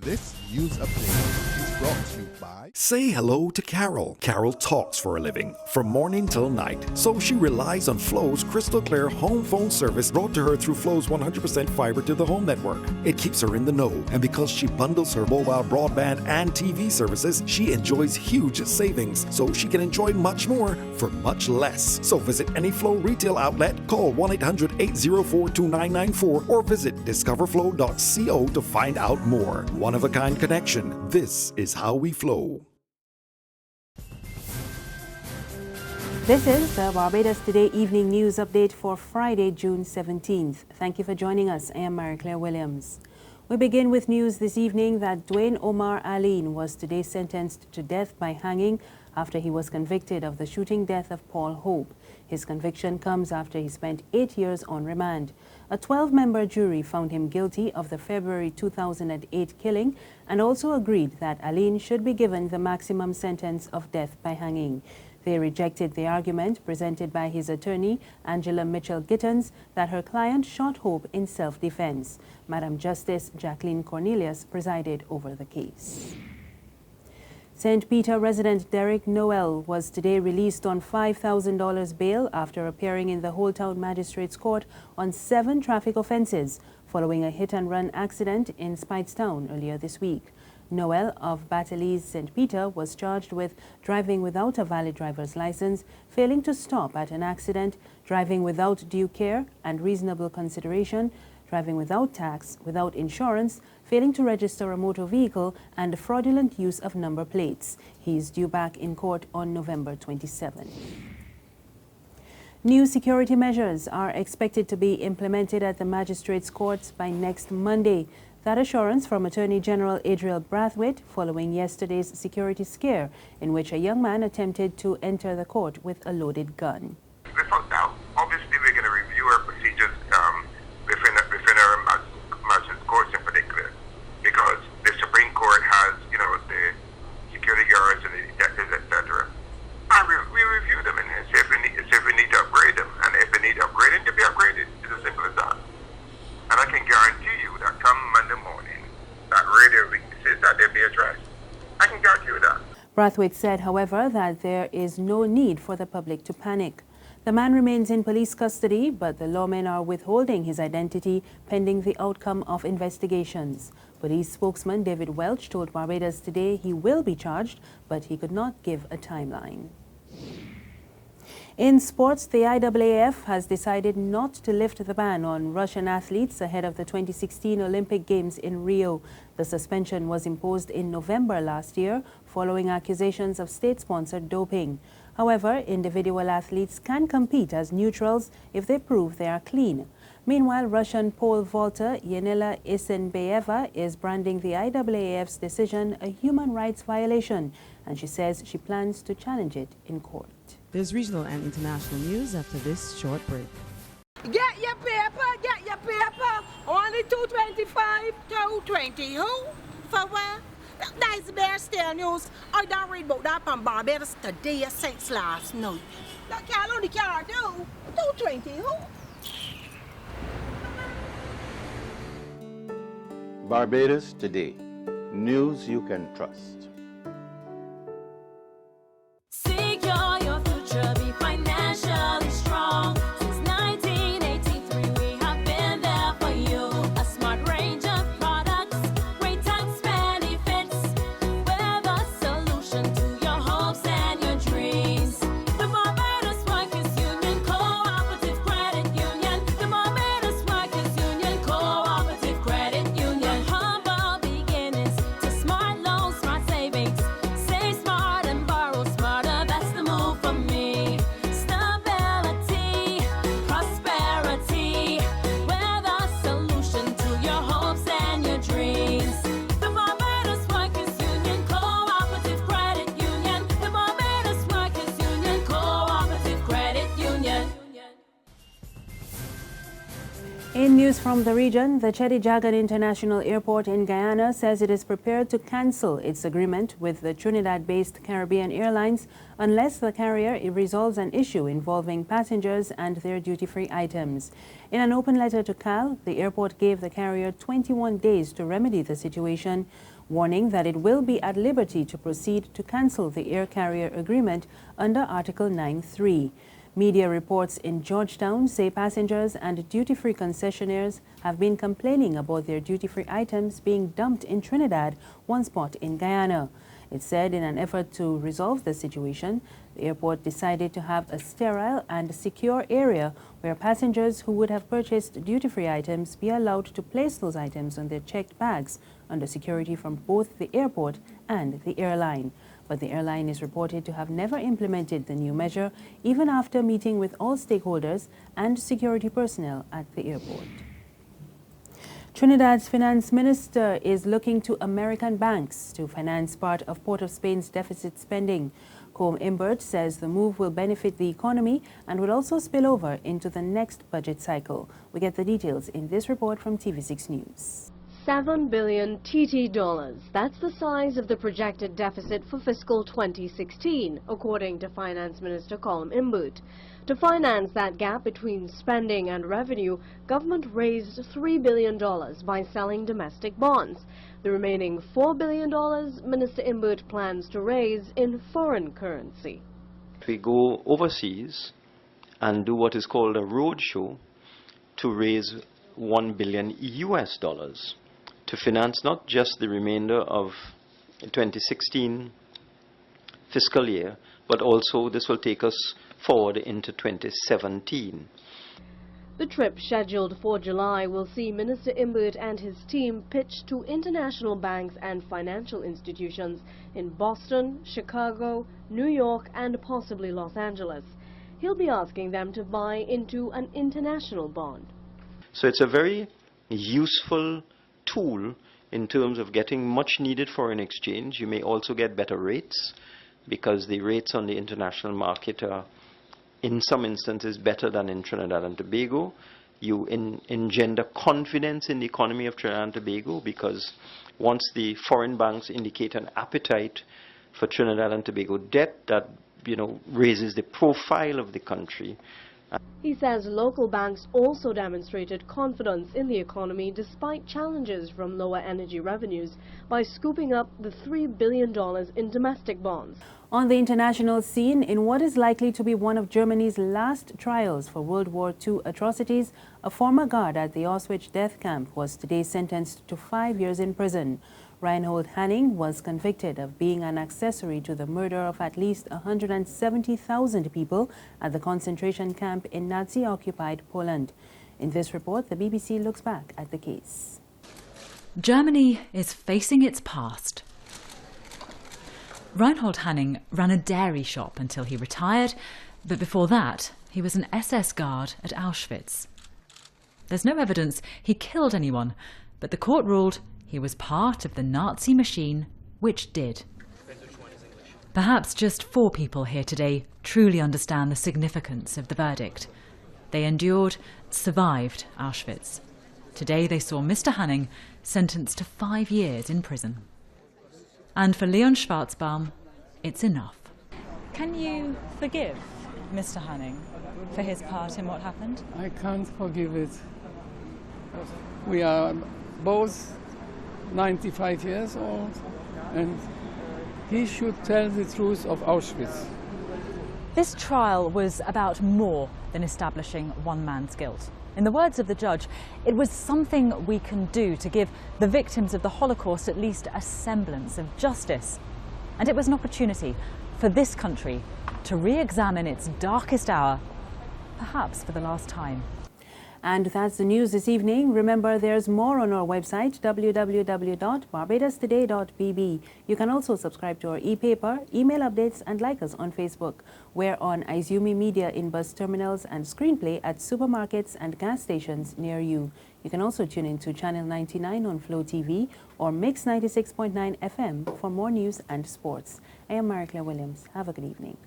This news update is brought to you by... Say hello to Carol. Carol talks for a living, from morning till night. So she relies on Flo's crystal clear home phone service brought to her through Flo's 100% fiber to the home network. It keeps her in the know, and because she bundles her mobile broadband and TV services, she enjoys huge savings, so she can enjoy much more for much less. So visit any Flo retail outlet, call 1-800-804-2994, or visit discoverflow.co to find out more. One-of-a-kind connection. This is how we flow. This is the Barbados Today evening news update for Friday, June 17th. Thank you for joining us. I am Mary Claire Williams. We begin with news this evening that Dwayne Omar Alleyne was today sentenced to death by hanging after he was convicted of the shooting death of Paul Hope. His conviction comes after he spent 8 years on remand. A 12-member jury found him guilty of the February 2008 killing and also agreed that Alleyne should be given the maximum sentence of death by hanging. They rejected the argument presented by his attorney, Angela Mitchell-Gittens, that her client shot Hope in self-defense. Madam Justice Jacqueline Cornelius presided over the case. St. Peter resident Derek Noel was today released on $5,000 bail after appearing in the Whole Town Magistrates Court on 7 traffic offences following a hit-and-run accident in Speightstown earlier this week. Noel of Batalise, St. Peter, was charged with driving without a valid driver's license, failing to stop at an accident, driving without due care and reasonable consideration, driving without tax, without insurance, failing to register a motor vehicle, and fraudulent use of number plates. He is due back in court on November 27. New security measures are expected to be implemented at the Magistrates Courts by next Monday. That assurance from Attorney General Adriel Brathwaite following yesterday's security scare in which a young man attempted to enter the court with a loaded gun. Without doubt, obviously we're going to review our procedures within our Magistrates Courts in particular, because the Supreme Court has, the security guards and the detectives, etc. And we review them and see if we need to upgrade them. And if they need upgrading, to be upgraded. It's as simple as that. And I can guarantee you that come Monday morning, that radio weaknesses, that they'll be addressed. I can guarantee you that. Brathwaite said, however, that there is no need for the public to panic. The man remains in police custody, but the lawmen are withholding his identity pending the outcome of investigations. Police spokesman David Welch told Barbados Today he will be charged, but he could not give a timeline. In sports, the IAAF has decided not to lift the ban on Russian athletes ahead of the 2016 Olympic Games in Rio. The suspension was imposed in November last year following accusations of state-sponsored doping. However, individual athletes can compete as neutrals if they prove they are clean. Meanwhile, Russian pole vaulter Yanela Isinbayeva is branding the IAAF's decision a human rights violation, and she says she plans to challenge it in court. There's regional and international news after this short break. Get your paper, get your paper. Only $2.25, $2.20. Who? For what? That's Bear Still News. I don't read about that on Barbados Today since last night. That can't only can't do. $2.20. Who? Barbados Today. News you can trust. Secure your future, be financially strong. Since 1983, we have been there for you. A smart range of products, great tax benefits. We're the solution to your hopes and your dreams. The Barbados Workers Union Cooperative Credit Union. The Barbados Workers Union Cooperative Credit Union. Humble beginnings to smart loans, smart savings. In news from the region, the Cheddi Jagan International Airport in Guyana says it is prepared to cancel its agreement with the Trinidad-based Caribbean Airlines unless the carrier resolves an issue involving passengers and their duty-free items. In an open letter to CAL, the airport gave the carrier 21 days to remedy the situation, warning that it will be at liberty to proceed to cancel the air carrier agreement under Article 9.3. Media reports in Georgetown say passengers and duty-free concessionaires have been complaining about their duty-free items being dumped in Trinidad, one spot in Guyana. It said in an effort to resolve the situation, the airport decided to have a sterile and secure area where passengers who would have purchased duty-free items be allowed to place those items on their checked bags under security from both the airport and the airline. But the airline is reported to have never implemented the new measure, even after meeting with all stakeholders and security personnel at the airport. Trinidad's finance minister is looking to American banks to finance part of Port of Spain's deficit spending. Combe Imbert says the move will benefit the economy and will also spill over into the next budget cycle. We get the details in this report from TV6 News. 7 billion TT dollars. That's the size of the projected deficit for fiscal 2016, according to Finance Minister Combe Imbert. To finance that gap between spending and revenue, government raised $3 billion by selling domestic bonds. The remaining $4 billion Minister Imbert plans to raise in foreign currency. We go overseas and do what is called a roadshow to raise $1 billion US to finance not just the remainder of 2016 fiscal year, but also this will take us forward into 2017. The trip, scheduled for July, will see Minister Imbert and his team pitch to international banks and financial institutions in Boston, Chicago, New York, and possibly Los Angeles. He'll be asking them to buy into an international bond. So it's a very useful tool in terms of getting much needed foreign exchange. You may also get better rates because the rates on the international market are in some instances better than in Trinidad and Tobago. You engender confidence in the economy of Trinidad and Tobago because once the foreign banks indicate an appetite for Trinidad and Tobago debt, that raises the profile of the country. He says local banks also demonstrated confidence in the economy despite challenges from lower energy revenues by scooping up the $3 billion in domestic bonds. On the international scene, in what is likely to be one of Germany's last trials for World War II atrocities, a former guard at the Auschwitz death camp was today sentenced to 5 years in prison. Reinhold Hanning was convicted of being an accessory to the murder of at least 170,000 people at the concentration camp in Nazi-occupied Poland. In this report, the BBC looks back at the case. Germany is facing its past. Reinhold Hanning ran a dairy shop until he retired, but before that, he was an SS guard at Auschwitz. There's no evidence he killed anyone, but the court ruled he was part of the Nazi machine, which did. Perhaps just 4 people here today truly understand the significance of the verdict. They endured, survived Auschwitz. Today they saw Mr. Hanning sentenced to 5 years in prison. And for Leon Schwarzbaum, it's enough. Can you forgive Mr. Hanning for his part in what happened? I can't forgive it. We are both 95 years old, and he should tell the truth of Auschwitz. This trial was about more than establishing one man's guilt. In the words of the judge, it was something we can do to give the victims of the Holocaust at least a semblance of justice. And it was an opportunity for this country to re-examine its darkest hour, perhaps for the last time. And that's the news this evening. Remember, there's more on our website, www.barbadostoday.bb. You can also subscribe to our e-paper, email updates, and like us on Facebook. We're on Izumi Media in bus terminals and Screenplay at supermarkets and gas stations near you. You can also tune in to Channel 99 on Flow TV or Mix 96.9 FM for more news and sports. I am Marie Claire Williams. Have a good evening.